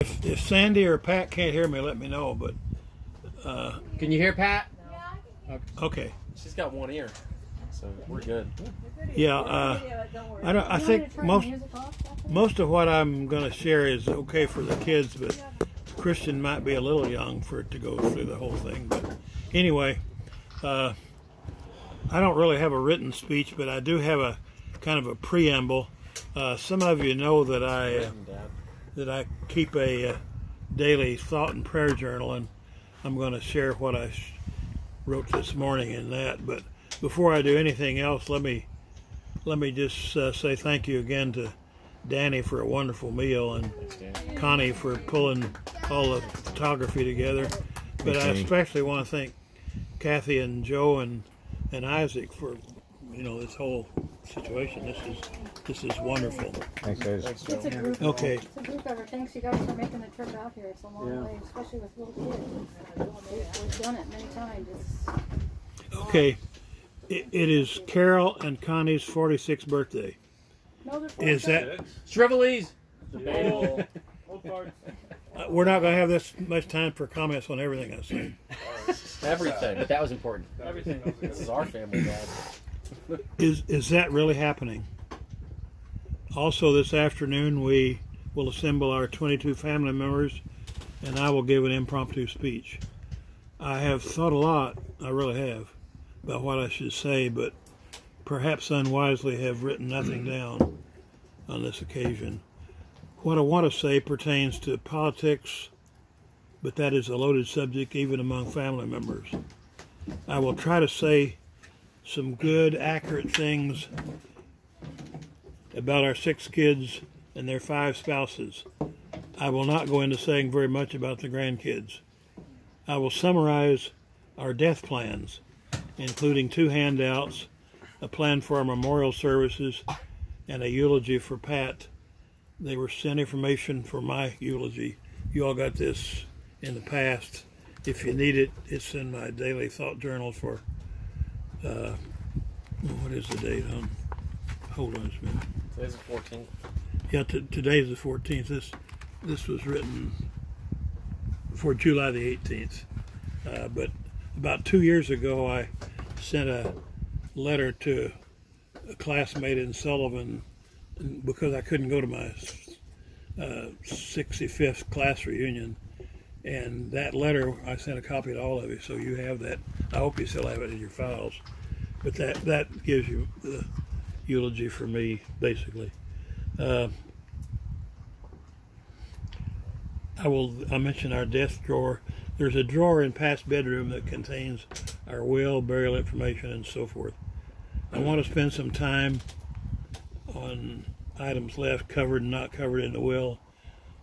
If Sandy or Pat can't hear me, let me know. But can you hear Pat? Okay. She's got one ear, so we're good. Yeah. I think most of what I'm going to share is okay for the kids, but Christian might be a little young for it to go through the whole thing. But anyway, I don't really have a written speech, but I do have a kind of a preamble. Some of you know that I keep a daily thought and prayer journal, and I'm going to share what I wrote this morning in that. But before I do anything else, let me just say thank you again to Danny for a wonderful meal, and Connie for pulling all the photography together. But I especially want to thank Kathy and Joe and Isaac for this whole situation. This is wonderful. Thanks, guys. It's a group. Okay. It's a group effort. Thanks, you guys, for making the trip out here. It's a long way, especially with little kids. We've done it many times. Okay. It is Carol and Connie's 46th birthday. No, Is that Shrivellies. we're not going to have this much time for comments on everything I say. Everything. But that was important. Everything. This is our family, Dad. Is that really happening? Also, this afternoon we will assemble our 22 family members, and I will give an impromptu speech. I have thought a lot, I really have, about what I should say, but perhaps unwisely have written nothing down on this occasion. What I want to say pertains to politics, but that is a loaded subject even among family members. I will try to say some good, accurate things about our 6 kids and their 5 spouses. I will not go into saying very much about the grandkids. I will summarize our death plans, including 2 handouts, a plan for our memorial services, and a eulogy for Pat. They were sent information for my eulogy. You all got this in the past. If you need it, it's in my daily thought journal for what is the date on? Hold on a minute. Today's the 14th. Yeah, today's the 14th. This was written for July the 18th. But about 2 years ago, I sent a letter to a classmate in Sullivan because I couldn't go to my 65th class reunion. And that letter, I sent a copy to all of you, so you have that. I hope you still have it in your files. But that gives you the eulogy for me, basically. I'll mention our desk drawer. There's a drawer in Pat's bedroom that contains our will, burial information, and so forth. I want to spend some time on items left covered and not covered in the will,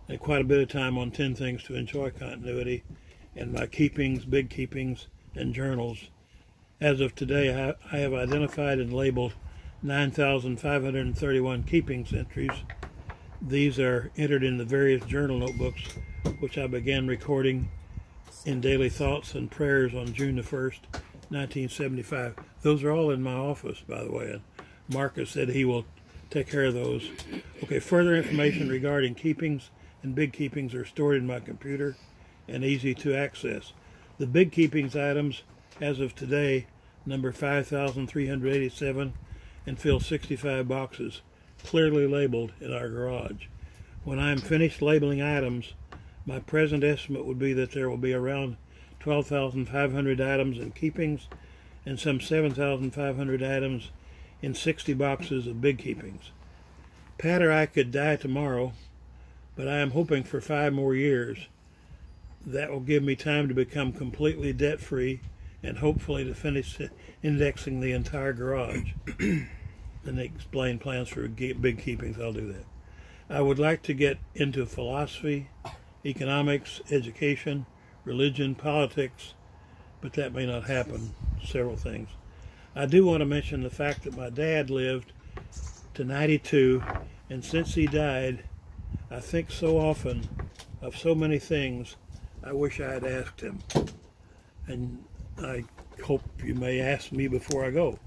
and quite a bit of time on 10 things to enjoy continuity, and my keepings, big keepings, and journals. As of today, I have identified and labeled 9,531 keepings entries. These are entered in the various journal notebooks, which I began recording in daily thoughts and prayers on June the 1st, 1975. Those are all in my office, by the way, and Marcus said he will take care of those. Okay, further information regarding keepings and big keepings are stored in my computer and easy to access. The big keepings items, as of today, number 5,387 and fill 65 boxes, clearly labeled in our garage. When I am finished labeling items, my present estimate would be that there will be around 12,500 items in keepings and some 7,500 items in 60 boxes of big keepings. Pat or I could die tomorrow, but I am hoping for 5 more years. That will give me time to become completely debt-free and hopefully to finish indexing the entire garage. And they explain plans for big keepings. I'll do that. I would like to get into philosophy, economics, education, religion, politics, but that may not happen. Several things. I do want to mention the fact that my dad lived to 92, and since he died, I think so often of so many things I wish I had asked him. And I hope you may ask me before I go.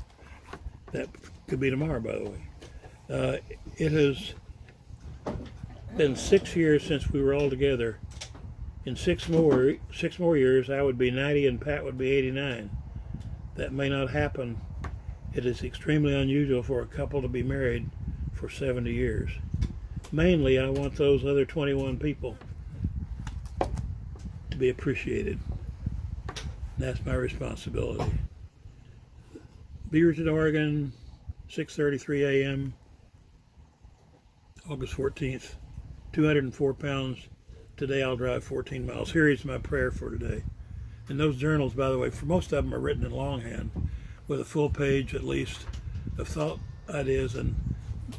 That could be tomorrow, by the way. It has been 6 years since we were all together. In six more years, I would be 90 and Pat would be 89. That may not happen. It is extremely unusual for a couple to be married for 70 years. Mainly, I want those other 21 people to be appreciated. That's my responsibility. Beaverton, Oregon, 6:33 a.m., August 14th, 204 pounds. Today I'll drive 14 miles. Here is my prayer for today. And those journals, by the way, for most of them are written in longhand with a full page at least of thought ideas and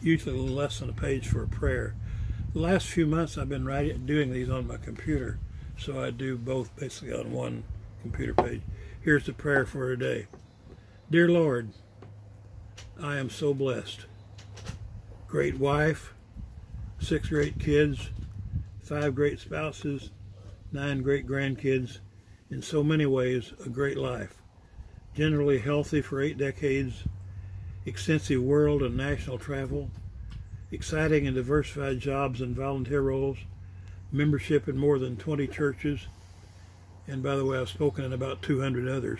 usually less than a page for a prayer. The last few months I've been doing these on my computer, so I do both basically on one computer page. Here's the prayer for today. Dear Lord, I am so blessed. Great wife, 6 great kids, 5 great spouses, 9 great grandkids, in so many ways a great life. Generally healthy for 8 decades, extensive world and national travel, exciting and diversified jobs and volunteer roles, membership in more than 20 churches, and by the way, I've spoken in about 200 others.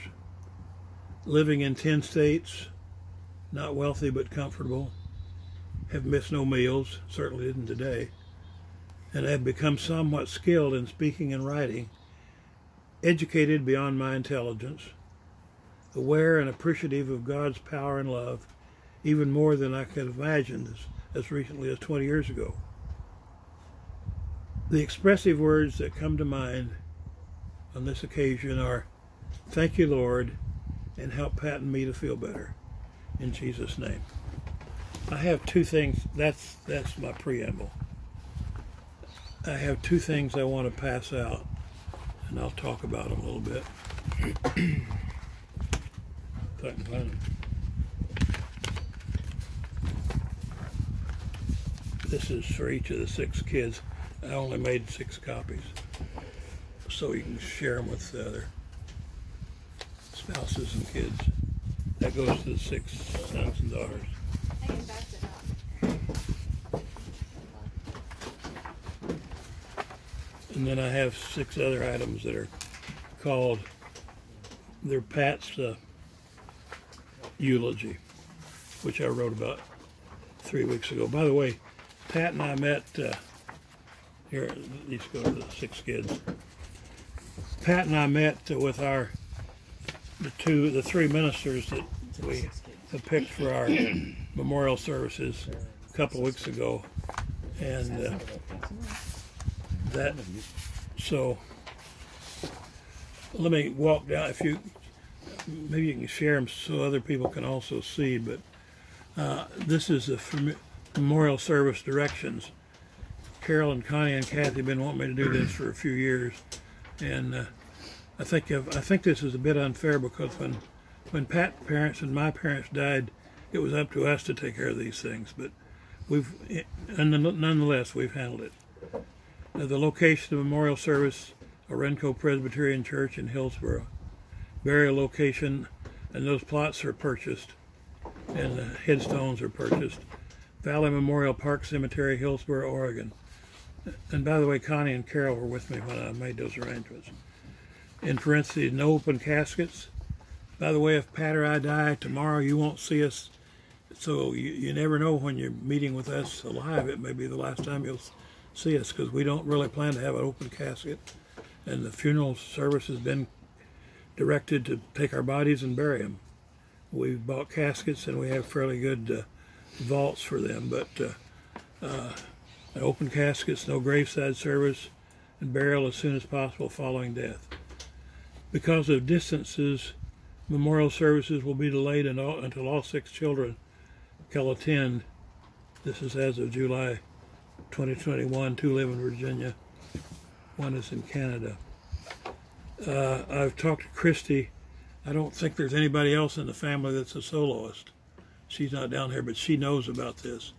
Living in 10 states, not wealthy but comfortable, have missed no meals, certainly didn't today, and have become somewhat skilled in speaking and writing, educated beyond my intelligence, aware and appreciative of God's power and love, even more than I could have imagined as recently as 20 years ago. The expressive words that come to mind on this occasion are, thank you, Lord, and help Pat and me to feel better. In Jesus' name. I have 2 things, that's my preamble. I have 2 things I want to pass out, and I'll talk about them a little bit. If I can find them. This is for each of the 6 kids. I only made 6 copies, so you can share them with the other spouses and kids. That goes to the 6 sons and daughters. I can back it up. And then I have 6 other items that are called, they're Pat's eulogy, which I wrote about 3 weeks ago. By the way, Pat and I met, here, these go to the 6 kids. Pat and I met with the 3 ministers that we have picked for our memorial services a couple of weeks ago, and so let me walk down. Maybe you can share them so other people can also see. But this is the memorial service directions. Carol and Connie and Kathy have been wanting me to do this for a few years, and I think this is a bit unfair because when Pat's parents and my parents died, it was up to us to take care of these things. But nonetheless, we've handled it. The location of memorial service, Orenco Presbyterian Church in Hillsboro. Burial location, and those plots are purchased, and the headstones are purchased. Valley Memorial Park Cemetery, Hillsboro, Oregon. And by the way, Connie and Carol were with me when I made those arrangements. In parentheses, no open caskets. By the way, if Pat or I die tomorrow, you won't see us. So you never know when you're meeting with us alive. It may be the last time you'll see us, because we don't really plan to have an open casket. And the funeral service has been directed to take our bodies and bury them. We've bought caskets and we have fairly good vaults for them, but open caskets, no graveside service, and burial as soon as possible following death. Because of distances, memorial services will be delayed until all 6 children can attend. This is as of July 2021. 2 live in Virginia, 1 is in Canada. I've talked to Christy. I don't think there's anybody else in the family that's a soloist. She's not down here, but she knows about this.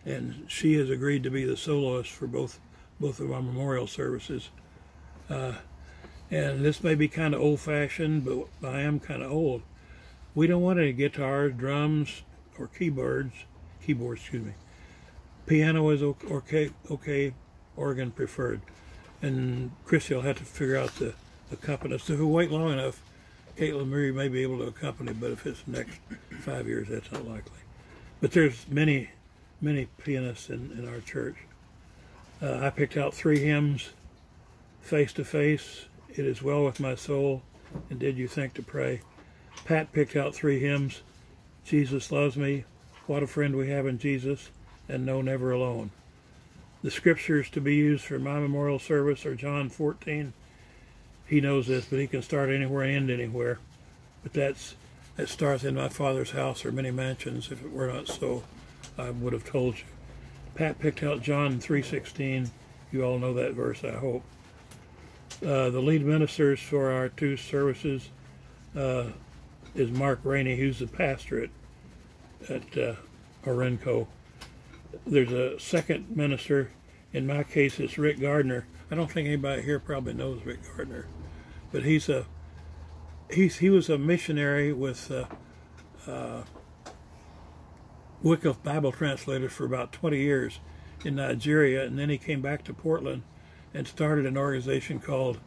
And she has agreed to be the soloist for both of our memorial services. And this may be kind of old-fashioned, but I am kind of old. We don't want any guitars, drums, or keyboards, Piano is okay, organ preferred. And Chrissy will have to figure out the accompanist. If we wait long enough, Caitlin Marie may be able to accompany, but if it's the next 5 years, that's not likely. But there's many pianists in our church. I picked out 3 hymns: Face to Face, It Is Well With My Soul, and Did You Think to Pray. Pat picked out 3 hymns: Jesus Loves Me, What a Friend We Have in Jesus, and No Never Alone. The scriptures to be used for my memorial service are John 14. He knows this, but he can start anywhere and end anywhere. But that starts, in my Father's house are many mansions. If it were not so, I would have told you. Pat picked out John 3:16. You all know that verse, I hope. The lead ministers for our 2 services is Mark Rainey, who's the pastor at Orenco. There's a second minister. In my case, it's Rick Gardner. I don't think anybody here probably knows Rick Gardner, but he was a missionary with Wycliffe Bible Translators for about 20 years in Nigeria, and then he came back to Portland and started an organization called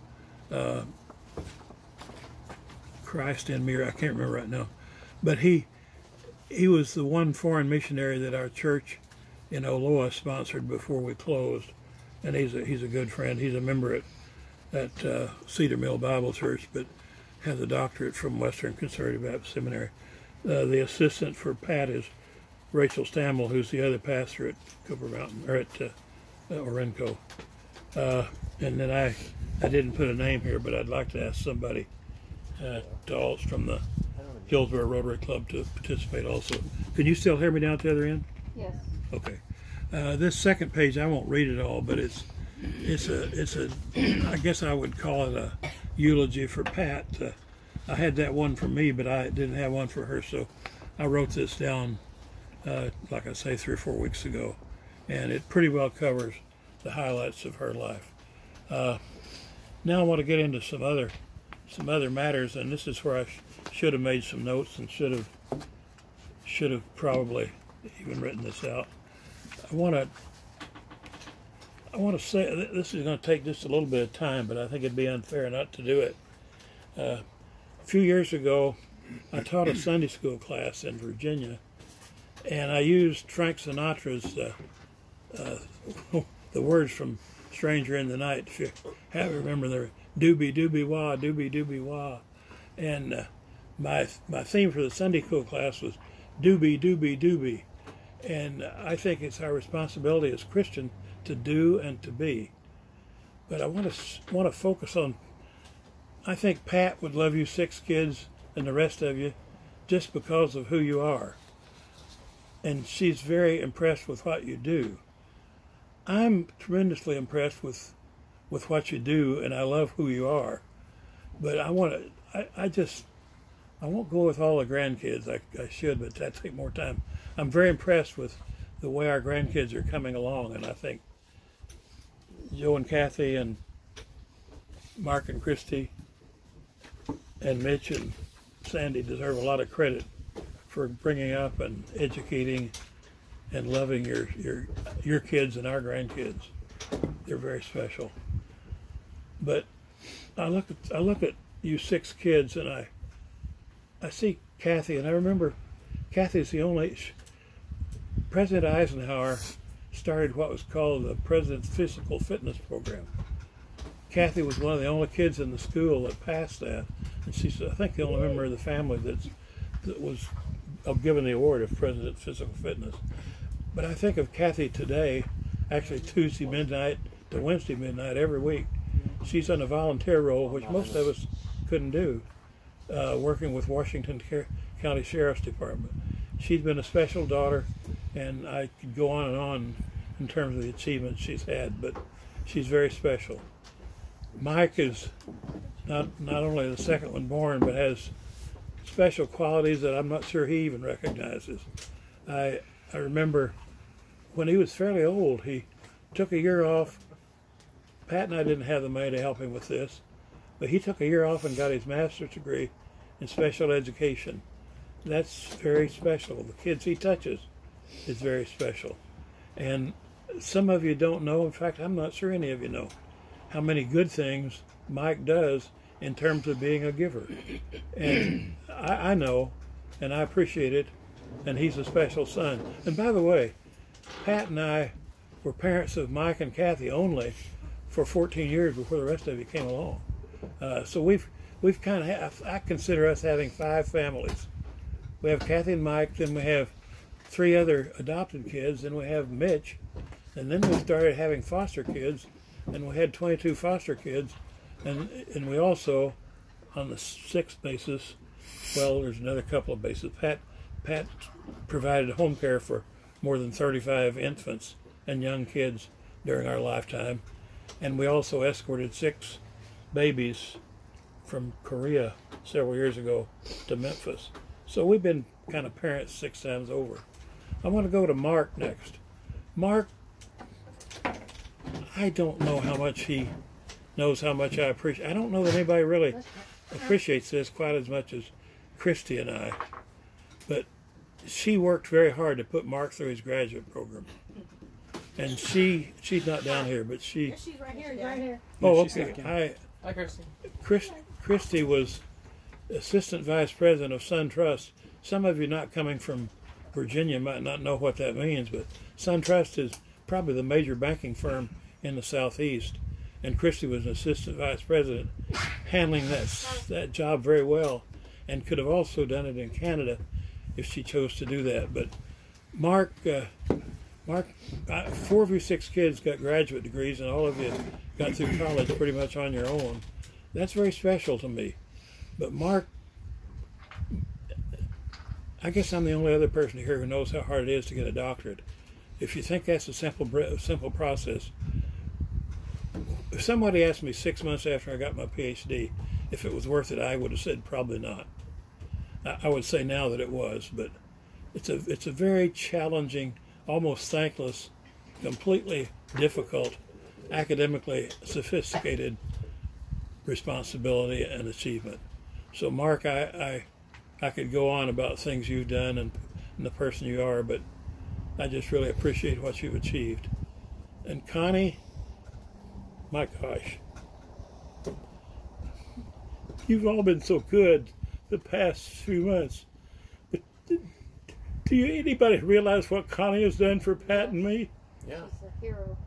Christ in Me. I can't remember right now, but he was the one foreign missionary that our church in Oloa sponsored before we closed, and he's a good friend. He's a member at Cedar Mill Bible Church, but has a doctorate from Western Conservative Baptist Seminary. The assistant for Pat is Rachel Stamble, who's the other pastor at Cooper Mountain, or at Orenco. And then I didn't put a name here, but I'd like to ask somebody else from the Hillsborough Rotary Club to participate also. Can you still hear me down at the other end? Yes. Okay. This second page, I won't read it all, but it's a I guess I would call it a eulogy for Pat. I had that one for me, but I didn't have one for her, so I wrote this down, like I say, 3 or 4 weeks ago, and it pretty well covers the highlights of her life. Now I want to get into some other matters, and this is where I should have made some notes and should have probably even written this out. I want to say this is going to take just a little bit of time, but I think it'd be unfair not to do it. A few years ago, I taught a Sunday school class in Virginia, and I used Frank Sinatra's the words from Stranger in the Night. If you have remember, the doobie doobie wah, doobie doobie wah, and my theme for the Sunday school class was doobie doobie doobie. And I think it's our responsibility as Christian to do and to be. But I want to focus on, I think Pat would love you 6 kids and the rest of you just because of who you are. And she's very impressed with what you do. I'm tremendously impressed with what you do, and I love who you are. But I won't go with all the grandkids. I should, but that'd take more time. I'm very impressed with the way our grandkids are coming along, and I think Joe and Kathy and Mark and Christy and Mitch and Sandy deserve a lot of credit for bringing up and educating and loving your kids and our grandkids. They're very special. But I look at you 6 kids, and I see Kathy, and I remember Kathy's the only. President Eisenhower started what was called the President's Physical Fitness Program. Kathy was one of the only kids in the school that passed that, and she's, I think, the only member of the family that was given the award of President's Physical Fitness. But I think of Kathy today, actually Tuesday midnight to Wednesday midnight every week. She's on a volunteer role, which most of us couldn't do, working with Washington County Sheriff's Department. She's been a special daughter, and I could go on in terms of the achievements she's had, but she's very special. Mike is not only the second one born, but has special qualities that I'm not sure he even recognizes. I remember when he was fairly old, he took a year off. Pat and I didn't have the money to help him with this, but he took a year off and got his master's degree in special education. That's very special. The kids he touches is very special. And some of you don't know, in fact, I'm not sure any of you know, how many good things Mike does in terms of being a giver. And I know, and I appreciate it, and he's a special son. And by the way, Pat and I were parents of Mike and Kathy only for 14 years before the rest of you came along. So we've kind of, I consider us having 5 families. We have Kathy and Mike, then we have 3 other adopted kids, then we have Mitch, and then we started having foster kids, and we had 22 foster kids, and we also, on the 6th basis, well, there's another couple of bases. Pat provided home care for more than 35 infants and young kids during our lifetime, and we also escorted 6 babies from Korea several years ago to Memphis. So we've been kind of parents 6 times over. I want to go to Mark next. Mark, I don't know how much he knows how much I appreciate. I don't know that anybody really appreciates this quite as much as Christy and I, but she worked very hard to put Mark through his graduate program. And she's not down here, but she. She's right here. Right here. Oh, okay. Hi, Christy. Christy was assistant vice president of SunTrust. Some of you not coming from Virginia might not know what that means, but SunTrust is probably the major banking firm in the Southeast, and Christy was an assistant vice president, handling that job very well, and could have also done it in Canada if she chose to do that. But Mark, 4 of your 6 kids got graduate degrees, and all of you got through college pretty much on your own. That's very special to me. But Mark, I guess I'm the only other person here who knows how hard it is to get a doctorate. If you think that's a simple process, if somebody asked me 6 months after I got my PhD if it was worth it, I would have said probably not. I would say now that it was, but it's a very challenging, almost thankless, completely difficult, academically sophisticated responsibility and achievement. So Mark, I could go on about things you've done and the person you are, but I just really appreciate what you've achieved. And Connie, my gosh, you've all been so good the past few months. But do anybody realize what Connie has done for Pat and me? Yeah. She's a hero.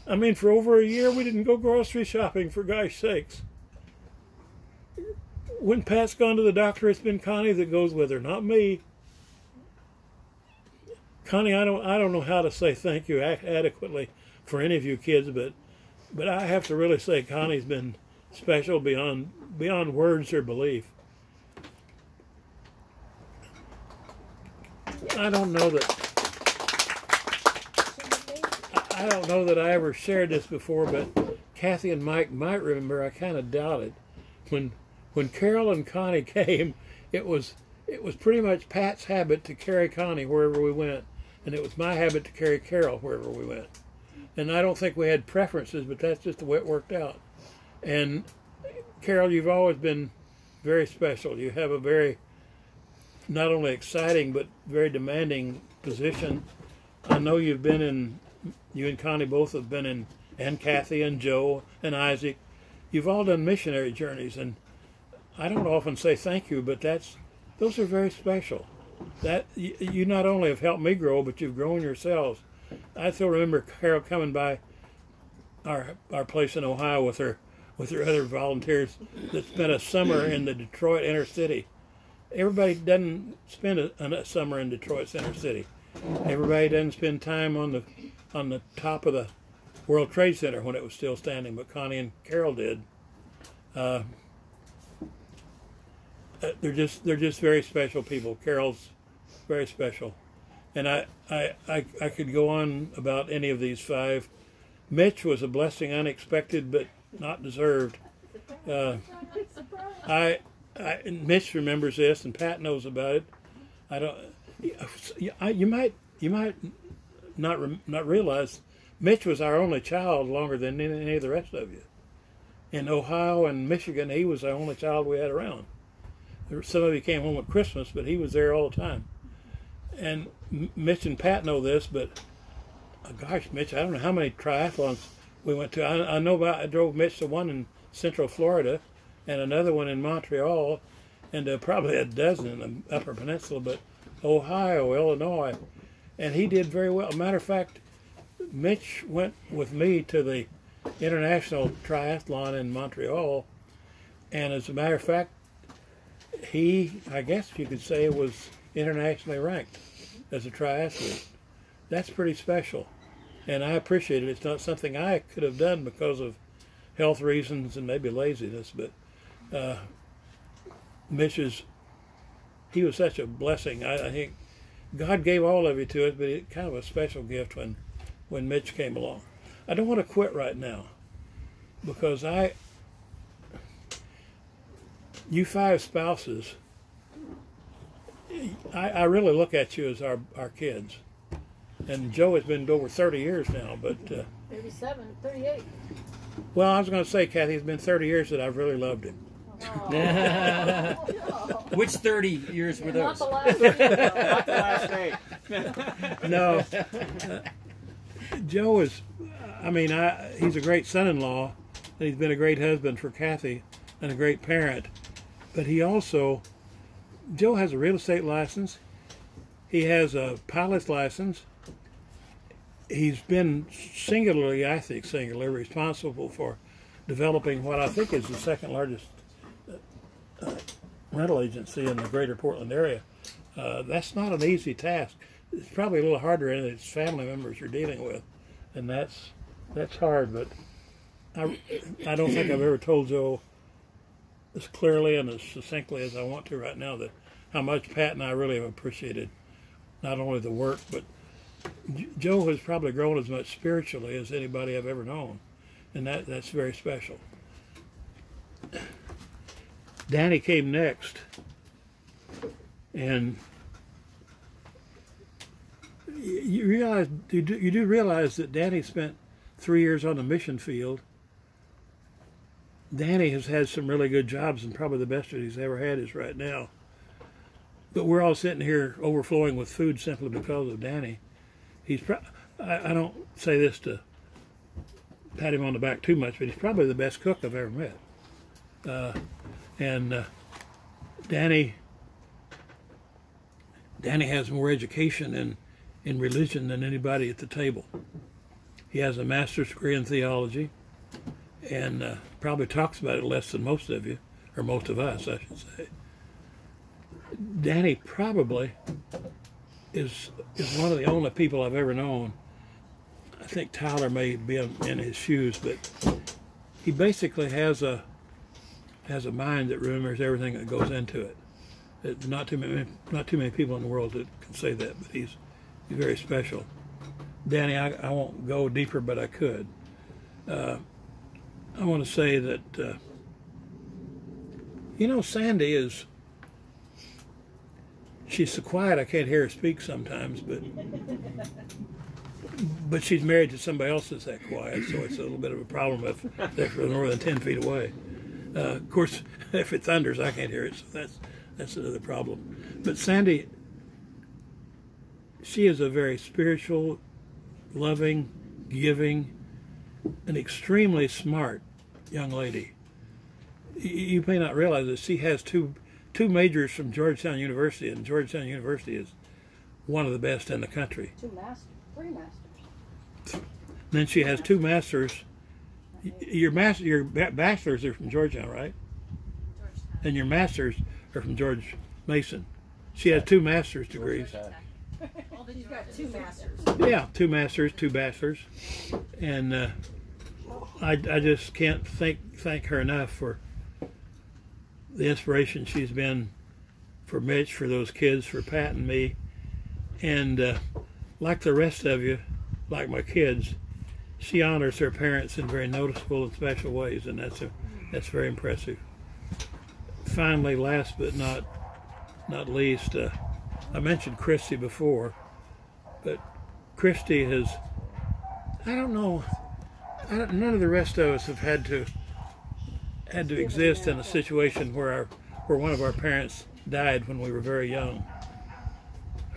I mean, for over a year, we didn't go grocery shopping, for gosh sakes. When Pat's gone to the doctor, it's been Connie that goes with her, not me. Connie, I don't know how to say thank you adequately for any of you kids, but I have to really say Connie's been special beyond words or belief. I don't know that I ever shared this before, but Kathy and Mike might remember. I kind of doubt it. When Carol and Connie came, it was pretty much Pat's habit to carry Connie wherever we went, and it was my habit to carry Carol wherever we went. And I don't think we had preferences, but that's just the way it worked out. And Carol, you've always been very special. You have a very, not only exciting, but very demanding position. I know you and Connie both have been in, and Kathy and Joe and Isaac. You've all done missionary journeys, and I don't often say thank you, but those are very special. That you not only have helped me grow, but you've grown yourselves. I still remember Carol coming by our place in Ohio with her other volunteers that spent a summer in the Detroit inner city. Everybody doesn't spend a summer in Detroit's inner city. Everybody doesn't spend time on the top of the World Trade Center when it was still standing, but Connie and Carol did. They're just very special people. Carol's very special, and I could go on about any of these 5. Mitch was a blessing, unexpected but not deserved. Mitch remembers this, and Pat knows about it. I don't. You might not realize Mitch was our only child longer than any of the rest of you. In Ohio and Michigan, he was the only child we had around. Some of you came home at Christmas, but he was there all the time. And Mitch and Pat know this, but gosh, Mitch, I don't know how many triathlons we went to. I drove Mitch to one in Central Florida and another one in Montreal, and probably a dozen in the Upper Peninsula, but Ohio, Illinois, and he did very well. Matter of fact, Mitch went with me to the International Triathlon in Montreal, and as a matter of fact, he, I guess you could say, was internationally ranked as a triathlete. That's pretty special, and I appreciate it. It's not something I could have done because of health reasons and maybe laziness, but he was such a blessing. I think God gave all of you to us, but it kind of a special gift when Mitch came along. I don't want to quit right now because you 5 spouses, I really look at you as our kids. And Joe has been over 30 years now, but 37, 38. well, I was going to say, Kathy, it's been 30 years that I've really loved him. Oh. Which 30 years were Not those? the last year. Not the last 8. No, Joe is, he's a great son-in-law, and he's been a great husband for Kathy and a great parent. But Joe has a real estate license. He has a pilot's license. He's been singularly responsible for developing what I think is the second largest rental agency in the greater Portland area. That's not an easy task. It's probably a little harder than its family members you're dealing with, and that's hard. But I don't think I've ever told Joe as clearly and as succinctly as I want to right now that how much Pat and I really have appreciated not only the work, but Joe has probably grown as much spiritually as anybody I've ever known, and that's very special. Danny came next, and you do realize that Danny spent 3 years on the mission field. Danny has had some really good jobs, and probably the best that he's ever had is right now. But we're all sitting here overflowing with food simply because of Danny. I don't say this to pat him on the back too much, but he's probably the best cook I've ever met. And Danny has more education in religion than anybody at the table. He has a master's degree in theology, and probably talks about it less than most of you, or most of us, I should say. Danny probably is one of the only people I've ever known. I think Tyler may be in his shoes, but he basically has a mind that remembers everything that goes into it. Not too many people in the world that can say that, but he's very special. Danny, I won't go deeper, but I could. I want to say that Sandy is. She's so quiet I can't hear her speak sometimes, but she's married to somebody else that's that quiet, so it's a little bit of a problem if they're more than 10 feet away. Of course, if it thunders, I can't hear it, so that's another problem. But Sandy, she is a very spiritual, loving, giving, and extremely smart young lady. You may not realize that she has two majors from Georgetown University, and Georgetown University is one of the best in the country. 3 masters. And then she has 2 masters. Your bachelors are from Georgetown, right? Georgetown. And your masters are from George Mason. She has 2 master's degrees. She's got 2 masters. Yeah, 2 masters, 2 bachelors, and I just can't thank her enough for the inspiration she's been for Mitch, for those kids, for Pat and me, and like the rest of you, like my kids, she honors her parents in very noticeable and special ways, and that's very impressive. Finally, last but not least, I mentioned Christy before, but Christy has, none of the rest of us have had to exist in a situation where one of our parents died when we were very young.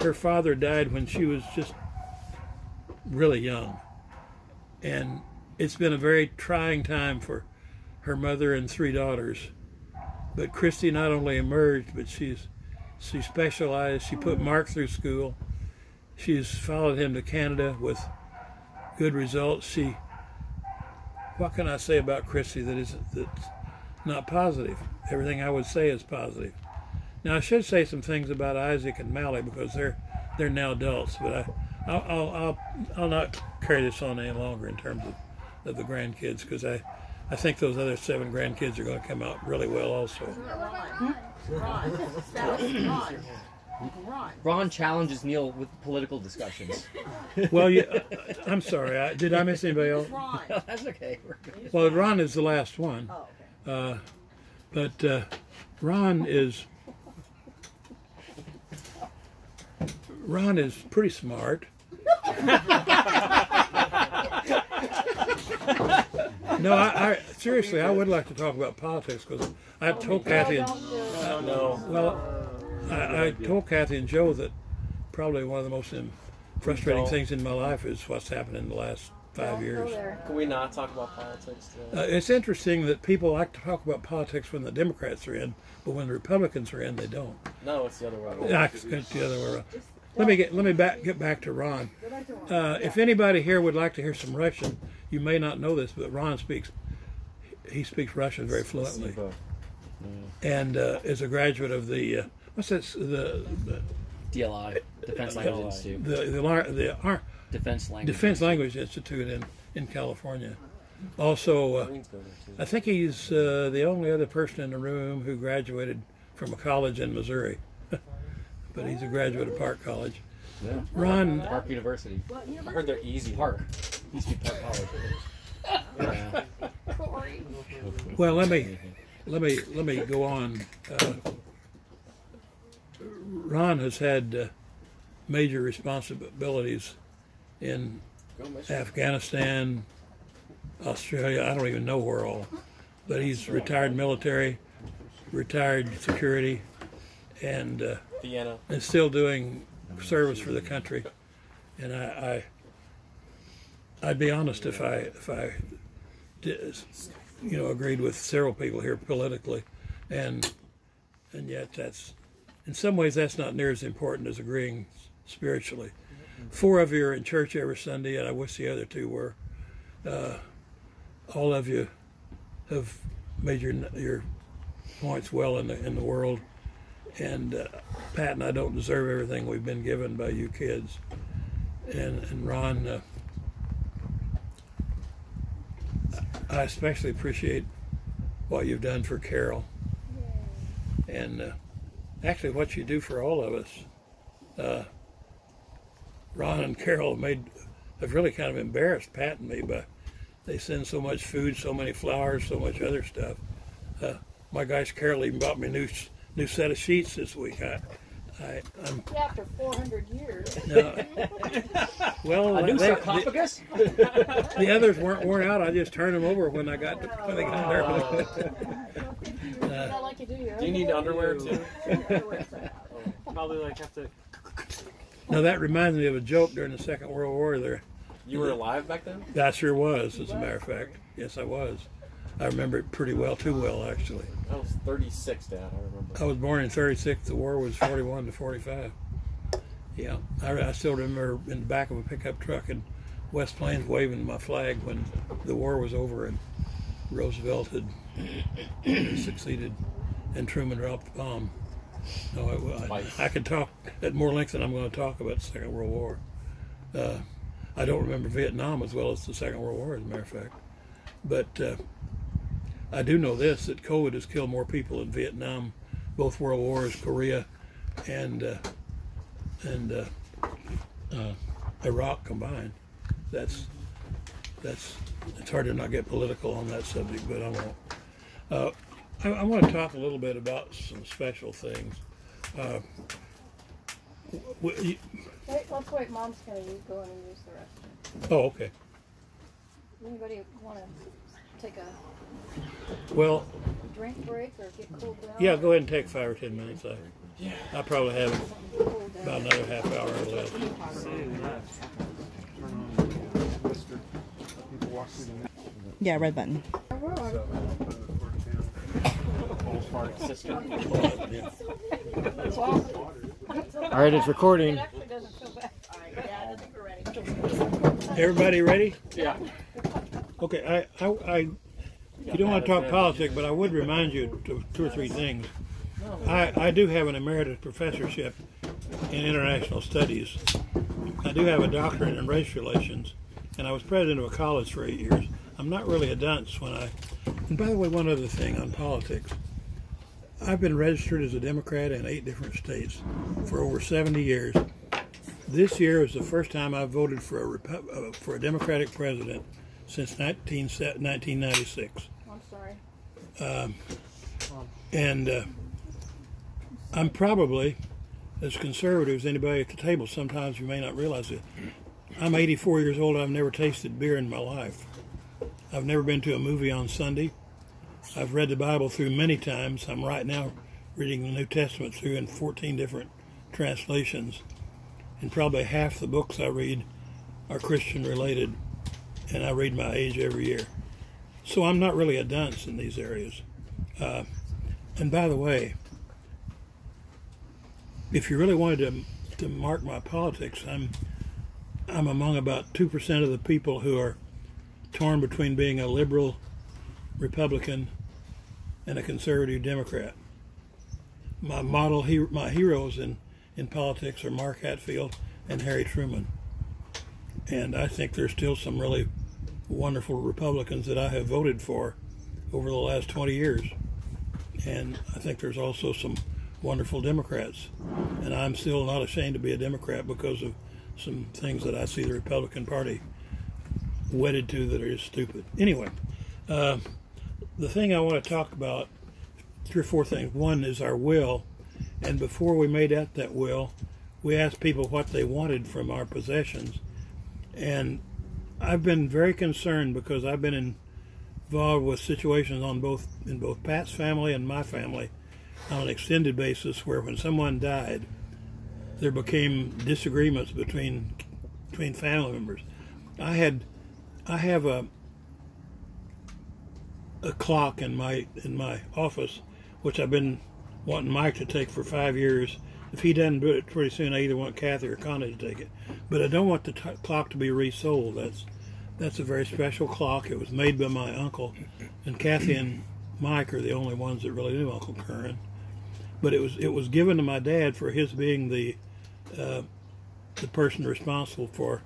Her father died when she was just really young. And it's been a very trying time for her mother and 3 daughters. But Christy not only emerged, but she specialized. She put Mark through school. She's followed him to Canada with good results. What can I say about Christy that's not positive? Everything I would say is positive. Now I should say some things about Isaac and Mally because they're now adults, but I'll not carry this on any longer in terms of the grandkids, because I think those other 7 grandkids are going to come out really well also. Ron challenges Neil with political discussions. Well, I'm sorry. Did I miss anybody else? That's okay. Well, Ron is the last one. But Ron is pretty smart. No, I seriously, I would like to talk about politics because I told Kathy and I told Kathy and Joe that probably one of the most frustrating things in my life is what's happened in the last 5 years. Can we not talk about politics today? It's interesting that people like to talk about politics when the Democrats are in, but when the Republicans are in, they don't. No, it's the other way around. It's the other way around. Let me get back to Ron. If anybody here would like to hear some Russian, you may not know this, but Ron speaks Russian very fluently, and is a graduate of the what's that? The DLI, Defense Language Institute. The Defense Language Institute in California. Also, I think he's the only other person in the room who graduated from a college in Missouri. But he's a graduate of Park College. Yeah. Ron, Park University. I heard they're easy. Park. Used to be Park College. Yeah. Well, let me go on. Ron has had major responsibilities in Afghanistan, Australia. I don't even know where all, but he's retired military, retired security, and still doing service for the country. And I'd be honest if I did, agreed with several people here politically, and yet that's in some ways that's not near as important as agreeing spiritually. 4 of you are in church every Sunday, and I wish the other 2 were. All of you have made your points well in the world. And Pat and I don't deserve everything we've been given by you kids. And Ron, I especially appreciate what you've done for Carol. And actually what you do for all of us. Ron and Carol have really kind of embarrassed Pat and me by they send so much food, so many flowers, so much other stuff. My gosh, Carol even bought me new set of sheets this week. After 400 years. No. Well, a new sarcophagus? The others weren't worn out. I just turned them over when they got there. Like you do you need underwear too? Probably have to. No, that reminds me of a joke during the Second World War. You were alive back then? I sure was, as a matter of fact. Yes, I was. I remember it pretty well, too well, actually. I was 36, Dad, I remember. I was born in 36. The war was 41 to 45. Yeah, I still remember in the back of a pickup truck in West Plains waving my flag when the war was over and Roosevelt had succeeded and Truman dropped the bomb. No, I could talk at more length than I'm going to talk about the Second World War. I don't remember Vietnam as well as the Second World War, as a matter of fact. But I do know this, that COVID has killed more people in Vietnam, both world wars, Korea, and Iraq combined. It's hard to not get political on that subject, but I won't. I want to talk a little bit about some special things. Let's wait. Mom's going to go in and use the restroom. Oh, okay. Anybody want to take a drink break or get cooled down? Yeah, go ahead and take 5 or 10 minutes. I probably have about another half hour left. Yeah, red button. Sister. All right, it's recording. Everybody ready? Yeah. Okay, you don't want to talk politics, but I would remind you of two or three things. I do have an emeritus professorship in international studies. I do have a doctorate in race relations, and I was president of a college for 8 years. I'm not really a dunce when and by the way, one other thing on politics. I've been registered as a Democrat in 8 different states for over 70 years. This year is the first time I've voted for a Democratic president since 1996. I'm sorry. And I'm probably as conservative as anybody at the table. Sometimes you may not realize it. I'm 84 years old. I've never tasted beer in my life. I've never been to a movie on Sunday. I've read the Bible through many times. I'm right now reading the New Testament through in 14 different translations. And probably half the books I read are Christian related. And I read my age every year. So I'm not really a dunce in these areas. And by the way, if you really wanted to mark my politics, I'm among about 2% of the people who are torn between being a liberal Republican and a conservative Democrat. My heroes in politics are Mark Hatfield and Harry Truman. And I think there's still some really wonderful Republicans that I have voted for over the last 20 years. And I think there's also some wonderful Democrats. And I'm still not ashamed to be a Democrat because of some things that I see the Republican Party wedded to that are just stupid. Anyway, the thing I want to talk about, 3 or 4 things. One is our will. And before we made out that will, we asked people what they wanted from our possessions. And I've been very concerned because I've been involved with situations in both Pat's family and my family on an extended basis where when someone died, there became disagreements between family members. I have a clock in my office, which I've been wanting Mike to take for 5 years. If he doesn't do it pretty soon, I either want Kathy or Connie to take it. But I don't want the clock to be resold. That's a very special clock. It was made by my uncle, and Kathy and Mike are the only ones that really knew Uncle Curran. But it was given to my dad for his being the person responsible for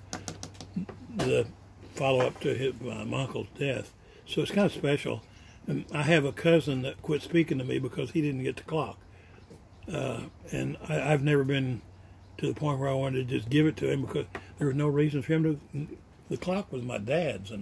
the follow-up to my uncle's death. So it's kind of special. And I have a cousin that quit speaking to me because he didn't get the clock. And I've never been to the point where I wanted to just give it to him because there was no reason for him to. The clock was my dad's, and